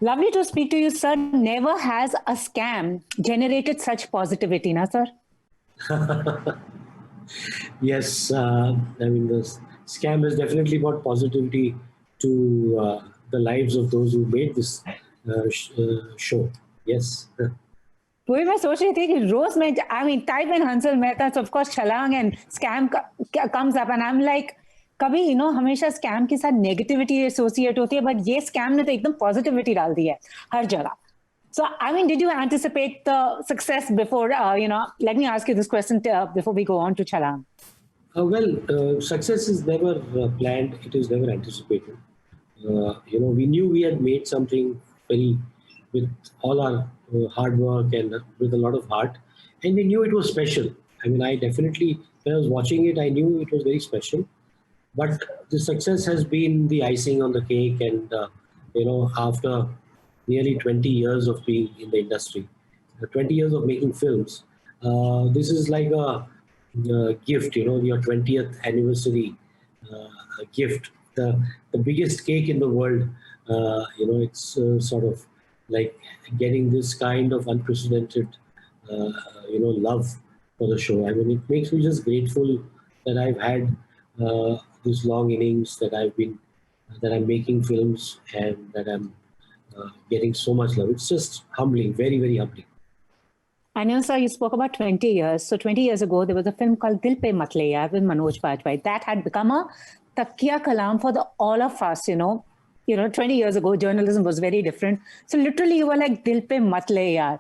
Lovely to speak to you, sir. Never has a scam generated such positivity, na, sir? Yes, I mean, the scam has definitely brought positivity to the lives of those who made this show. Yes. वही मैं सोच रही थी कि रोज में I mean type in Hansal Mehta of course Chhalaang and Scam comes up and I am like कभी हमेशा स्कैम के साथ नेगेटिविटी एसोसिएट होती है बट ये स्कैम ने तो एकदम पॉजिटिविटी डाल दी है हर जगह. So, I mean, did you anticipate the success before, let me ask you this question before we go on to Chalang. Success is never planned. It is never anticipated. We knew we had made something with all our hard work and with a lot of heart. And we knew it was special. I mean, I definitely, when I was watching it, I knew it was very special. But the success has been the icing on the cake. And, after nearly 20 years of being in the industry, 20 years of making films. This is like a gift, your 20th anniversary gift, the biggest cake in the world. It's sort of like getting this kind of unprecedented, love for the show. I mean, it makes me just grateful that I've had this long innings that I'm making films and that I'm getting so much love. It's just humbling, very, very humbling. I know, sir, you spoke about 20 years. So 20 years ago, there was a film called Dil Pe Mat Le Yaar with Manoj Bajpayee. That had become a takya kalam for all of us, 20 years ago, journalism was very different. So literally, you were like, Dil Pe Mat Le Yaar.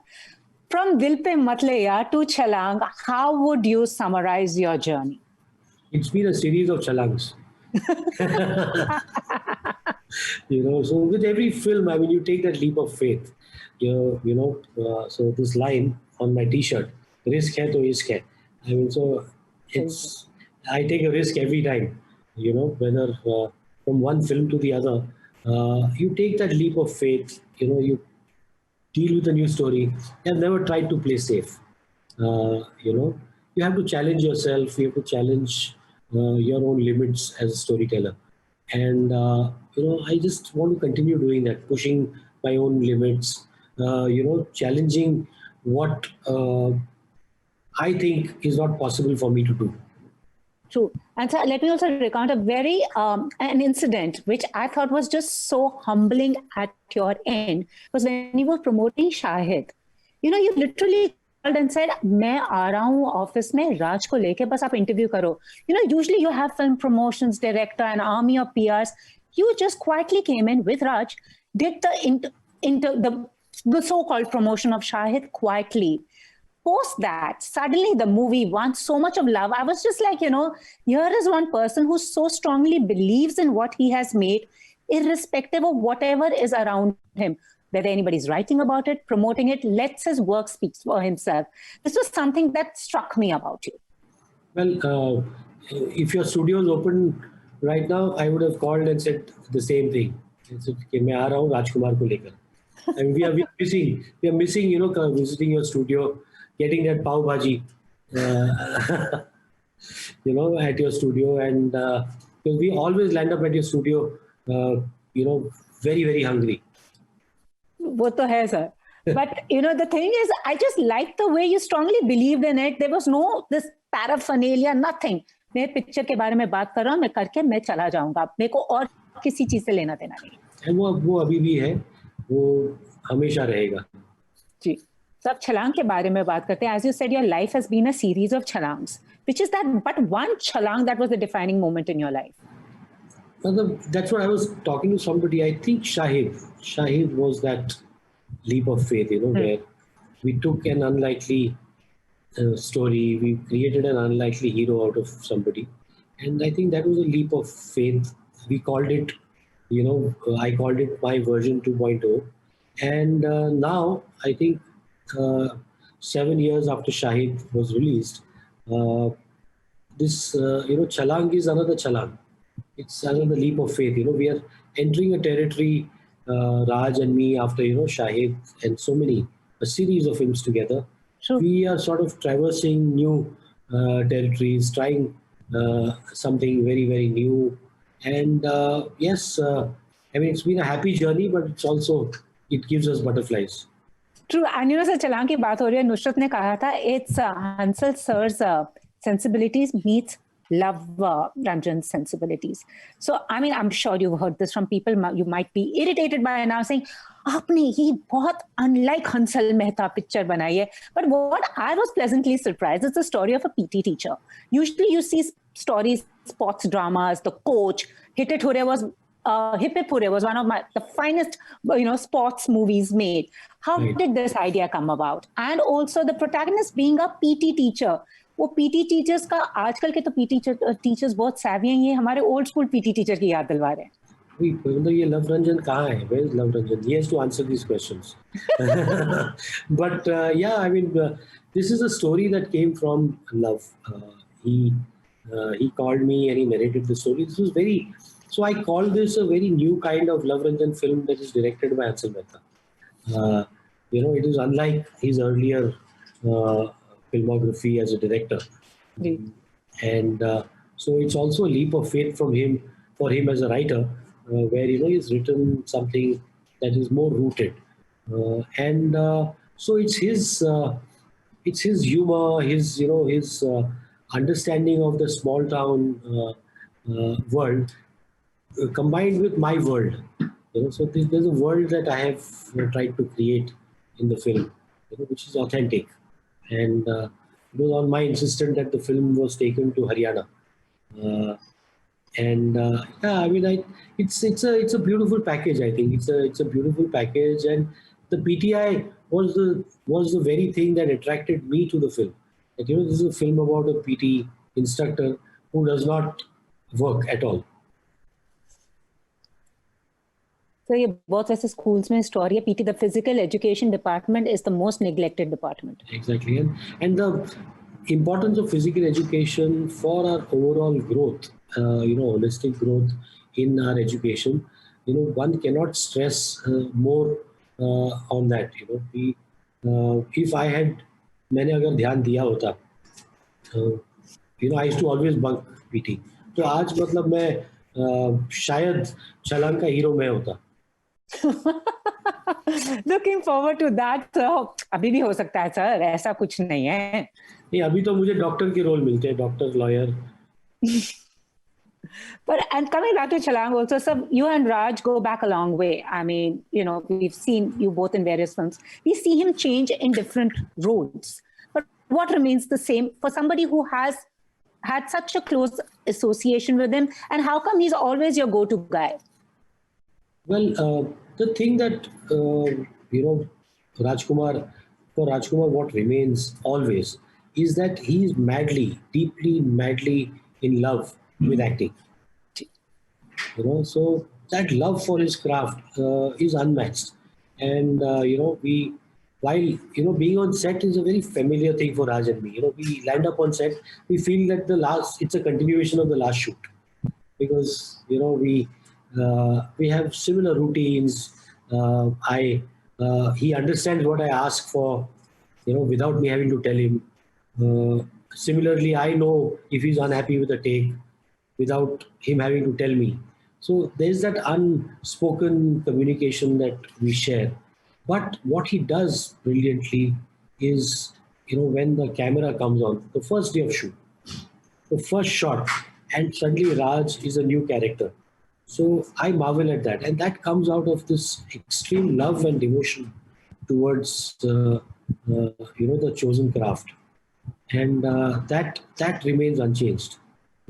From Dil Pe Mat Le Yaar to Chalang, how would you summarize your journey? It's been a series of chalangs. So with every film, I mean, you take that leap of faith. So this line on my T-shirt, risk hai to isk hai. I mean, so I take a risk every time. Whether from one film to the other, you take that leap of faith. You deal with a new story. I've never tried to play safe. You have to challenge yourself. You have to challenge your own limits as a storyteller. And, I just want to continue doing that, pushing my own limits, challenging what I think is not possible for me to do. True. And so let me also recount an incident which I thought was just so humbling at your end, was when you were promoting Shahid. You literally called and said, मैं आ रहा हूँ office में राज को लेके बस आप interview करो. Usually you have film promotions director, an army of PRs. You just quietly came in with Raj, did the so-called promotion of Shahid quietly. Post that, suddenly the movie won so much of love. I was just like, here is one person who so strongly believes in what he has made, irrespective of whatever is around him. Whether anybody's writing about it, promoting it, lets his work speak for himself. This was something that struck me about you. Well, if your studio is open right now, I would have called and said the same thing. I said, मैं आ रहा हूँ राजकुमार को लेकर. And we are missing, visiting your studio, getting that pav bhaji, at your studio. And because we always land up at your studio, very, very hungry. वो तो है, sir. But, the thing is, I just liked the way you strongly believed in it. There was no this paraphernalia, nothing. मैं picture के बारे में बात कर रहा हूँ, मैं करके मैं चला जाऊंगा. मेरे को और किसी चीज से लेना देना नहीं. वो अभी भी है, वो हमेशा रहेगा. जी. So, छलांग के बारे में बात करते हैं. As you said, your life has been a series of chalangs. Which is that, but one chalang that was the defining moment in your life? That's what I was talking to somebody. I think Shahid was that leap of faith, where we took an unlikely story, we created an unlikely hero out of somebody. And I think that was a leap of faith. We called it, I called it my version 2.0. And now, I think 7 years after Shahid was released, this, Chalang is another Chalang. It's another leap of faith. We are entering a territory, Raj and me, after, Shahid and a series of films together. Sure. We are sort of traversing new territories, trying something very, very new. And yes, I mean, it's been a happy journey, but it's also it gives us butterflies. True. And sir, Chalang की बात हो रही है, नुसरत ने कहा था, it's Hansal sir's sensibilities meets love Ranjan's sensibilities. So, I mean, I'm sure you've heard this from people. You might be irritated by now saying, आपने ये बहुत unlike Hansal Mehta picture बनाई है. But what I was pleasantly surprised is the story of a PT teacher. Usually you see stories, sports dramas, the coach. Hit It Hure was Hip Hip Hure was one of the finest, sports movies made. How did this idea come about? And also the protagonist being a PT teacher. वो PT teachers का आजकल के तो PT teachers बहुत savvy हैं, ये हमारे old school PT teacher की याद दिलवा रहे हैं. ये Love Ranjan कहाँ है? Where is Love Ranjan? He has to answer these questions. But yeah, I mean, this is a story that came from love. He called me and he narrated the story. This was so I call this a very new kind of Love Ranjan film that is directed by Hansal Mehta. It is unlike his earlier filmography as a director. And so it's also a leap of faith for him as a writer, where he's written something that is more rooted, and so it's his humor, his understanding of the small town world combined with my world. So there's a world that I have tried to create in the film, which is authentic, and it was on my insistence that the film was taken to Haryana. Yeah, I mean, it's a beautiful package. I think it's a beautiful package, and the PTI was the very thing that attracted me to the film. That this is a film about a PT instructor who does not work at all. So ये बहुत वैसे schools में story है. PT, the physical education department, is the most neglected department. Exactly, and the importance of physical education for our overall growth, holistic growth in our education, one cannot stress more on that. If I had, मैंने अगर ध्यान दिया होता, I used to always bunk PT. तो आज मतलब मैं शायद छलांग का हीरो मैं होता. Looking forward to that. So, अभी भी हो सकता है सर, ऐसा कुछ नहीं है. नहीं, अभी तो मुझे डॉक्टर के रोल मिलते हैं, doctor, lawyer. But and coming back to Chalang also, so you and Raj go back a long way. I mean, we've seen you both in various films. We see him change in different roles. But what remains the same for somebody who has had such a close association with him, and how come he's always your go-to guy? Well, the thing that, for Rajkumar, what remains always is that he is deeply madly in love with acting. So that love for his craft is unmatched. And, while being on set is a very familiar thing for Raj and me. We land up on set, we feel that it's a continuation of the last shoot. Because, we have similar routines. He understands what I ask for, without me having to tell him. Similarly, I know if he's unhappy with a take without him having to tell me. So there's that unspoken communication that we share. But what he does brilliantly is, when the camera comes on, the first day of shoot, the first shot, and suddenly Raj is a new character. So I marvel at that. And that comes out of this extreme love and devotion towards, the chosen craft. And that remains unchanged.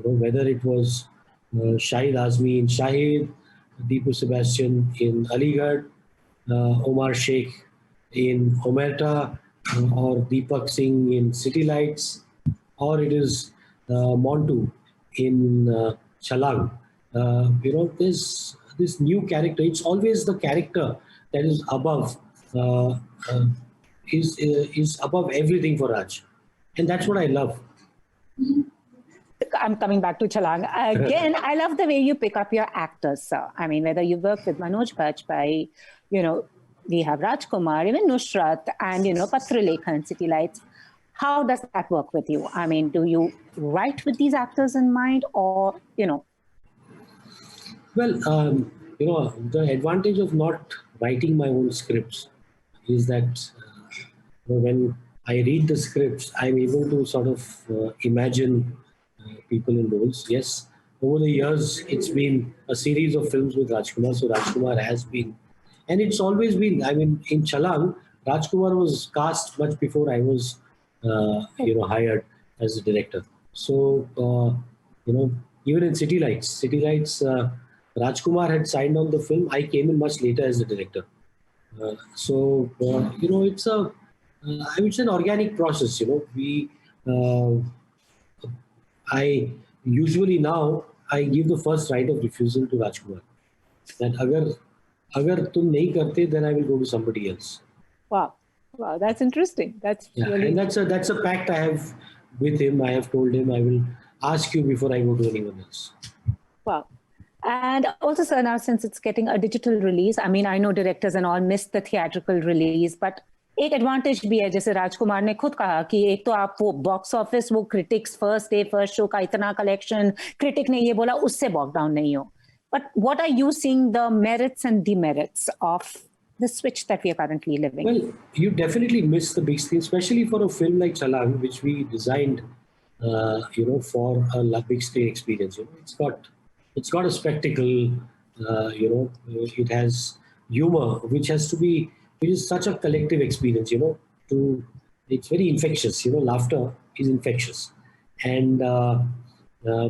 Whether it was Shahid Azmi in Shahid, Deepu Sebastian in Aligarh, Omar Sheikh in Omerta, or Deepak Singh in City Lights, or it is Montu in Chalang. There's this new character. It's always the character that is above, is above everything for Raj. And that's what I love. I'm coming back to Chalang. Again, I love the way you pick up your actors, sir. I mean, whether you work with Manoj Bajpayee, we have Rajkumar, even Nusrat, and, Patrulekha and City Lights. How does that work with you? I mean, do you write with these actors in mind, or, Well, the advantage of not writing my own scripts is that when I read the scripts, I'm able to sort of imagine people in roles. Yes, over the years, it's been a series of films with Rajkumar. So Rajkumar has been, and it's always been. I mean, in Chalang, Rajkumar was cast much before I was, hired as a director. So even in City Lights, Rajkumar had signed on the film. I came in much later as the director. It's I would say an organic process. Uh, I usually now I give the first right of refusal to Rajkumar. That agar tum nahi karte, then I will go to somebody else. Wow, wow, that's interesting. That's really And that's a pact I have with him. I have told him I will ask you before I go to anyone else. wow. And also, sir, now since it's getting a digital release, I mean, I know directors and all miss the theatrical release, but एक advantage भी है, जैसे राजकुमार ने खुद कहा कि एक तो आप वो बॉक्स ऑफिस, वो critics first day first show का इतना कलेक्शन, क्रिटिक ने ये बोला, उससे बॉक डाउन नहीं हो. But what are you seeing the merits and demerits of the switch that we are currently living? Well, you definitely miss the big screen, especially for a film like Chalang, which we designed, for a big screen experience. It's got a spectacle. It has humor, which is such a collective experience. It's very infectious. Laughter is infectious, and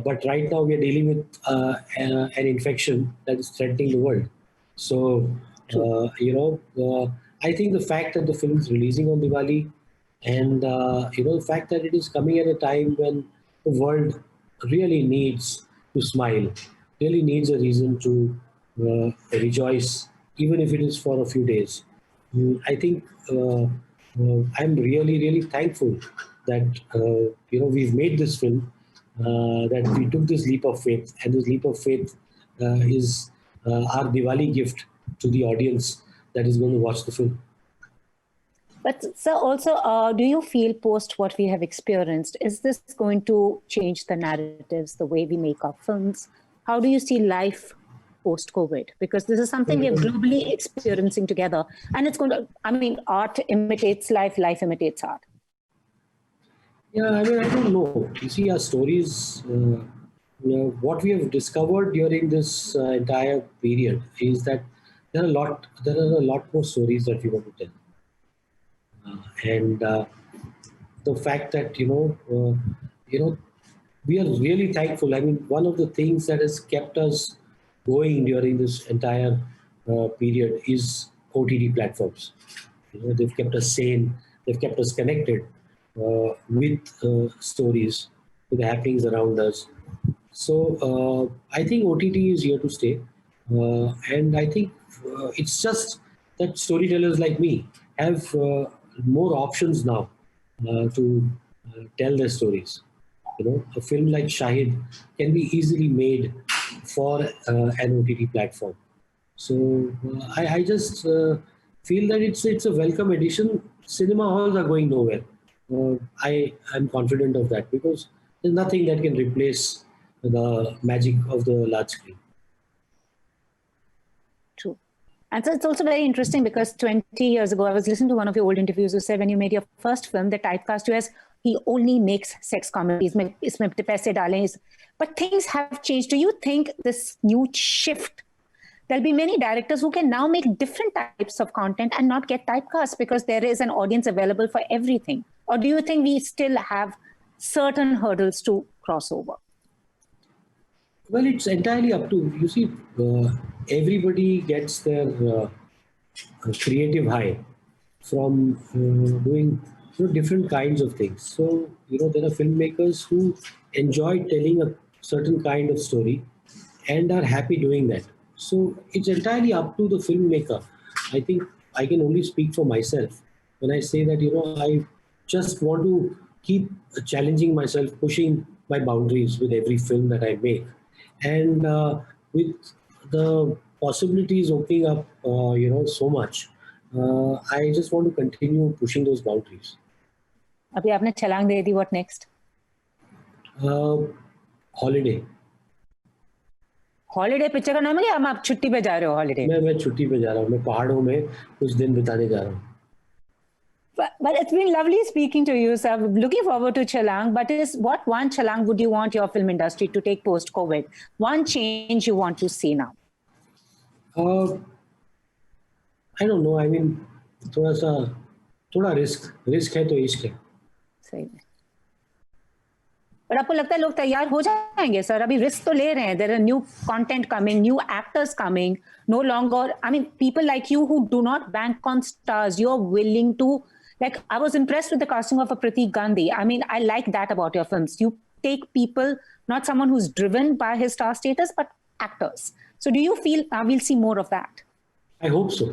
but right now we are dealing with an infection that is threatening the world. So. I think the fact that the film is releasing on Diwali and, the fact that it is coming at a time when the world really needs to smile, really needs a reason to rejoice, even if it is for a few days. I think I'm really, really thankful that, we've made this film, that we took this leap of faith, and this leap of faith is our Diwali gift to the audience that is going to watch the film. But sir, also, do you feel post what we have experienced, is this going to change the narratives, the way we make our films? How do you see life post-COVID? Because this is something we are globally experiencing together. And it's going to, I mean, art imitates life, life imitates art. Yeah, I mean, I don't know. You see, our stories, what we have discovered during this entire period is that there are a lot more stories that we want to tell. And the fact that, we are really thankful. I mean, one of the things that has kept us going during this entire period is OTT platforms. They've kept us sane. They've kept us connected with stories, with the happenings around us. So I think OTT is here to stay. And I think it's just that storytellers like me have more options now to tell their stories. A film like Shahid can be easily made for an OTT platform. So I just feel that it's a welcome addition. Cinema halls are going nowhere. I'm confident of that because there's nothing that can replace the magic of the large screen. True. And so it's also very interesting because 20 years ago, I was listening to one of your old interviews. You said when you made your first film, they typecast you as he only makes sex comedies. But things have changed. Do you think this new shift, there'll be many directors who can now make different types of content and not get typecast because there is an audience available for everything? Or do you think we still have certain hurdles to cross over? Well, it's entirely up to, you see, everybody gets their creative high from doing different kinds of things. So, there are filmmakers who enjoy telling a certain kind of story and are happy doing that. So it's entirely up to the filmmaker. I think I can only speak for myself when I say that, I just want to keep challenging myself, pushing my boundaries with every film that I make. And with the possibilities opening up, so much, I just want to continue pushing those boundaries. अभी आपने छलांग दे दी, what next? Holiday. Holiday picture का नाम है, हम आप छुट्टी पे जा रहे हो हॉलिडे? मैं छुट्टी पे जा रहा हूँ, मैं पहाड़ों में कुछ दिन बिताने जा रहा हूँ। But it's been lovely speaking to you, sir. Looking forward to Chalang. But what one Chalang would you want your film industry to take post-COVID? One change you want to see now? I don't know. I mean, थोड़ा risk है तो इश्क है। सही है। पर आपको लगता है लोग तैयार हो जाएंगे सर? अभी रिस्क तो ले रहे हैं. There are new content coming, new actors coming. No longer, I mean, people like you who do not bank on stars, you're willing to. Like, I was impressed with the casting of a Pratik Gandhi. I mean, I like that about your films. You take people, not someone who's driven by his star status, but actors. So do you feel we'll see more of that? I hope so.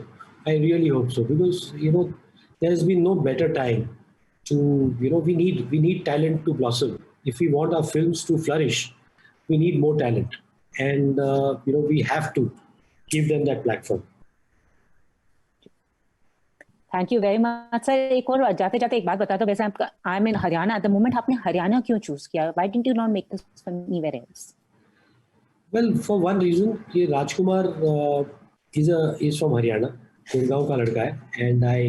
I really hope so, because there has been no better time to we need talent to blossom. If we want our films to flourish, we need more talent, and we have to give them that platform. Thank you very much sir. एक और जाते जाते एक बात बता दो, वैसे आपका I am in Haryana at the moment, आपने हरियाणा क्यों चूज किया? Why didn't you not make this film anywhere else? Well, for one reason, ये राजकुमार is from हरियाणा, गुड़गांव का लड़का है, and I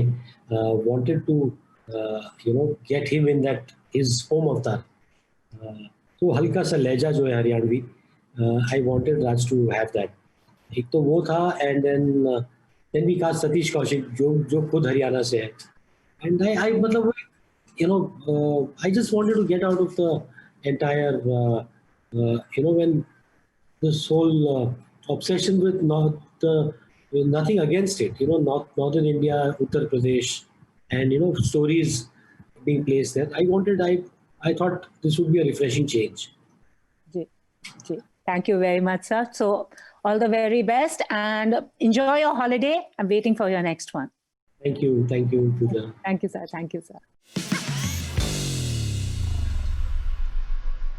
wanted to get him in that his home avatar. तो हल्का सा लहजा जो है Haryanvi, I wanted Raj to have that. एक तो वो था, and then we cast Satish Kaushik जो खुद हरियाणा से है, and I मतलब I just wanted to get out of the entire when this whole obsession with nothing against it, northern India, Uttar Pradesh, and stories being placed there. I thought this would be a refreshing change. Thank you very much, sir. So all the very best and enjoy your holiday. I'm waiting for your next one. Thank you, Pooja. Thank you, sir. Thank you, sir.